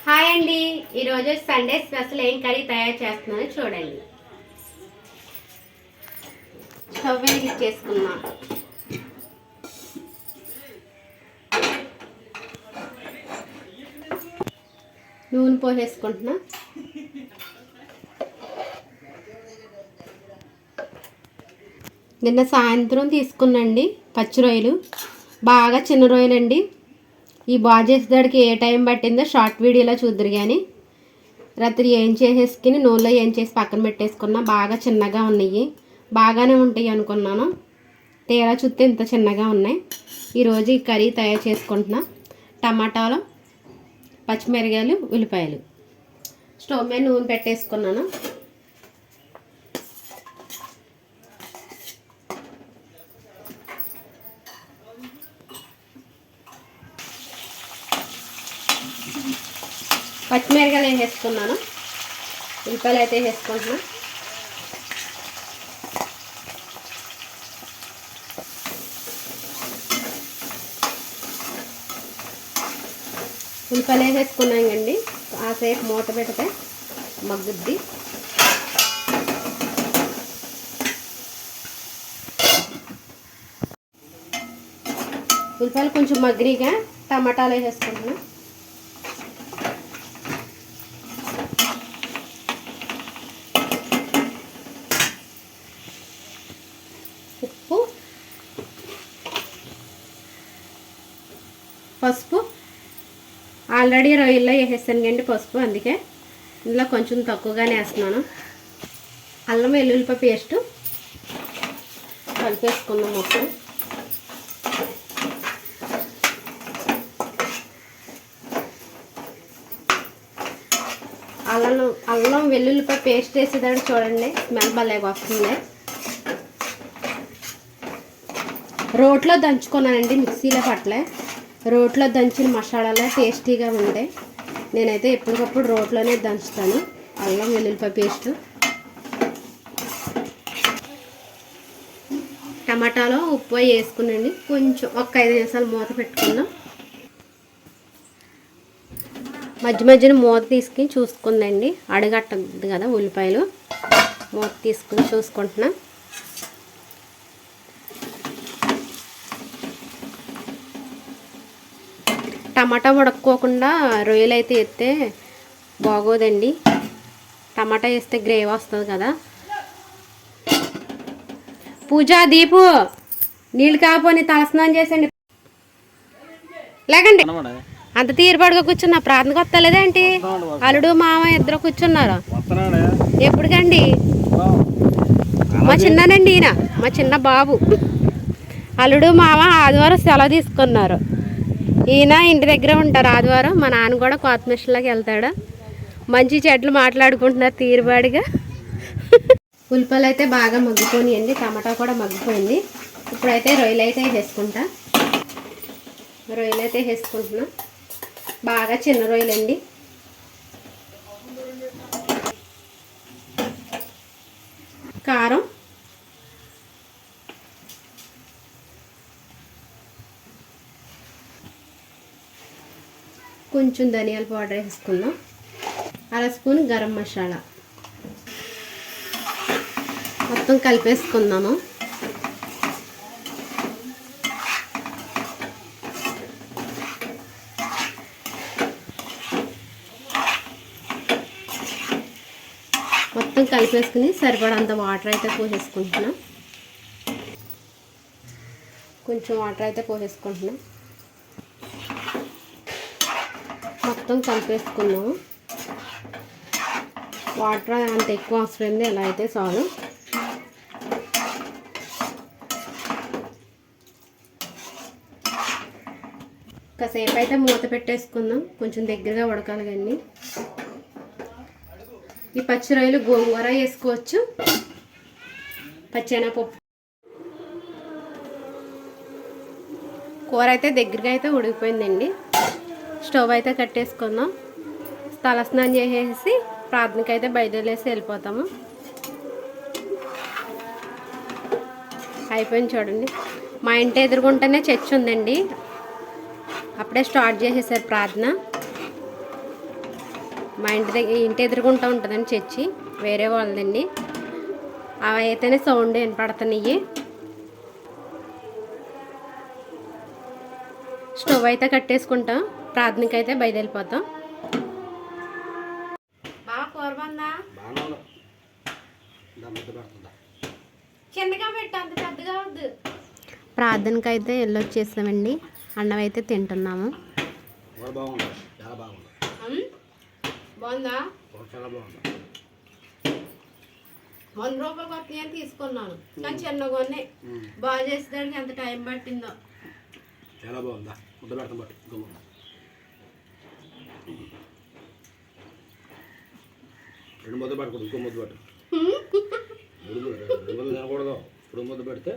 Hi అండి, ఈరోజు Sunday special ఏం కర్రీ తయారు చేస్తున్నానో చూడండి. స్టవ్ వెలిగించేసుకున్నా. నూనె పోసేసుకుంటున్నా. నిన్న సాయంత్రం తీసుకున్నాండి పచ్చి రొయ్యలు, బాగా చిన్న రొయ్యలండి. ఈ బాగా చేసేదానికి ఏ టైం పట్టిందో షార్ట్ వీడియోలో చూద్దరు. కానీ రాత్రి ఏం చేసేసుకుని నూనెలో ఏం చేసి పక్కన పెట్టేసుకున్నా. బాగా చిన్నగా ఉన్నాయి, బాగానే ఉంటాయి అనుకున్నాను. తీరా చూస్తే ఇంత చిన్నగా ఉన్నాయి. ఈరోజు ఈ కర్రీ తయారు చేసుకుంటున్నా. టమాటాలు, పచ్చిమిరకాయలు, ఉల్లిపాయలు. స్టవ్ మీద నూనె పెట్టేసుకున్నాను. పచ్చిమిరకాయలు వేసేసుకున్నాను. ఉల్లిపాయలు అయితే వేసుకుంటున్నా. ఉల్లిపాయలు వేసేసుకున్నాం కండి. కాసేపు మూత పెడితే మగ్గుద్ది. ఉల్లిపాయలు కొంచెం మగ్గిరిగా టమాటాలు వేసేసుకుంటున్నా. ఉప్పు, పసుపు ఆల్రెడీ రొయ్యల్లో వేసేసాను కండి పసుపు, అందుకే ఇందులో కొంచెం తక్కువగానే వేస్తున్నాను. అల్లం వెల్లుల్లిపాయ పేస్టు కలిపేసుకుందాం మొత్తం. అల్లం వెల్లుల్లిపాయ పేస్ట్ వేసేదాడు చూడండి, స్మెల్ భలేగా వస్తుంది. రోట్లో దంచుకున్నానండి, మిక్సీలో పట్టలే. రోట్లో దంచిన మసాలాలే టేస్టీగా ఉంటాయి. నేనైతే ఎప్పటికప్పుడు రోట్లోనే దంచుతాను అల్లం వెల్లుల్లిపాయ పేస్టు. టమాటాలో ఉప్పు వేసుకునండి. కొంచెం ఒక 5 నిమిషాలు మూత పెట్టుకుందాం. మధ్య మధ్యన మూత తీసుకుని చూసుకుందండి, అడగట్టద్దు కదా ఉల్లిపాయలు. మూత తీసుకుని చూసుకుంటున్నా. టమాటా ఉడక్కోకుండా రొయ్యలు అయితే ఎత్తే బాగోదండి. టమాటా వేస్తే గ్రేవీ వస్తుంది కదా. పూజ, దీపు నీళ్ళు కాపోని తలస్నానం చేసండి. లేకండి అంత తీరుబడిగా కూర్చున్నా. ప్రార్థనకు వస్తలేదేంటి? అల్లుడు మామ ఇద్దరు కూర్చున్నారు. ఎప్పుడుకండి? మా చిన్ననండి, ఈయన మా చిన్న బాబు. అల్లుడు మామ ఆదివారం సెలవు తీసుకున్నారు. ఈయన ఇంటి దగ్గర ఉంటారు ఆదివారం. మా నాన్న కూడా కొత్త మిషన్లోకి వెళ్తాడు. మంచి చెట్లు మాట్లాడుకుంటున్నారు తీరుబాడిగా. ఉల్లిపాయలు అయితే బాగా మగ్గిపోయినాయండి, టమాటా కూడా మగ్గిపోయింది. ఇప్పుడైతే రొయ్యలు అయితే వేసుకుంటా. రొయ్యలు అయితే వేసుకుంటున్నా. బాగా చిన్న రొయ్యలండి. కారం, కొంచెం ధనియాల పౌడర్ వేసుకుందాం. 1/2 స్పూన్ గరం మసాలా మొత్తం కలిపేసుకుందాము. మొత్తం కలిపేసుకుని సరిపడంత వాటర్ అయితే పోసేసుకుంటున్నాం. కొంచెం వాటర్ అయితే పోసేసుకుంటున్నాం. మొత్తం కలిపేసుకున్నాము. వాటర్ అంత ఎక్కువ అవసరం లేదు, ఎలా అయితే చాలు. కాసేపు అయితే మూత పెట్టేసుకుందాం, కొంచెం దగ్గరగా ఉడకాలి. కానీ ఈ పచ్చి రొయ్యలు గోంగూర వేసుకోవచ్చు, పచ్చెనపప్పు. కూర అయితే దగ్గరగా అయితే ఉడికిపోయిందండి. స్టవ్ అయితే కట్టేసుకుందాం. తలస్నానం చేసేసి ప్రార్థనకి అయితే బయలుదేరేసి వెళ్ళిపోతాము. అయిపోయింది చూడండి. మా ఇంటి ఎదురుగుంటనే చర్చ్ ఉందండి, అప్పుడే స్టార్ట్ చేసేసారు ప్రార్థన. మా ఇంటి ఎదురుకుంటూ ఉంటుందండి చర్చి, వేరే వాళ్ళదండి. అవి అయితేనే సౌండ్ వినపడుతున్నాయి. స్టవ్ అయితే కట్టేసుకుంటాం, ప్రార్థనకి అయితే బయలుదేరిపోతాం. బాగా కూర బందా చిన్నగా పెట్టు, అంత పెద్దగా వద్దు. ప్రార్థనకి అయితే వెళ్ళొచ్చేసామండి. అన్నం అయితే తింటున్నాము. బాగుందా? 100 రూపాయలు కొత్త అని తీసుకున్నాను, కానీ చిన్నగానే బాగా చేసేదానికి ఎంత టైం పట్టిందో. చాలా బాగుందా? ముద్ద పెడతాం బట్టి రెండు ముద్ద పట్టకూడదు, ఇంకో ముద్ద పట్టు. 2 ముద్ద తినకూడదు. ఇప్పుడు ముద్ద పెడితే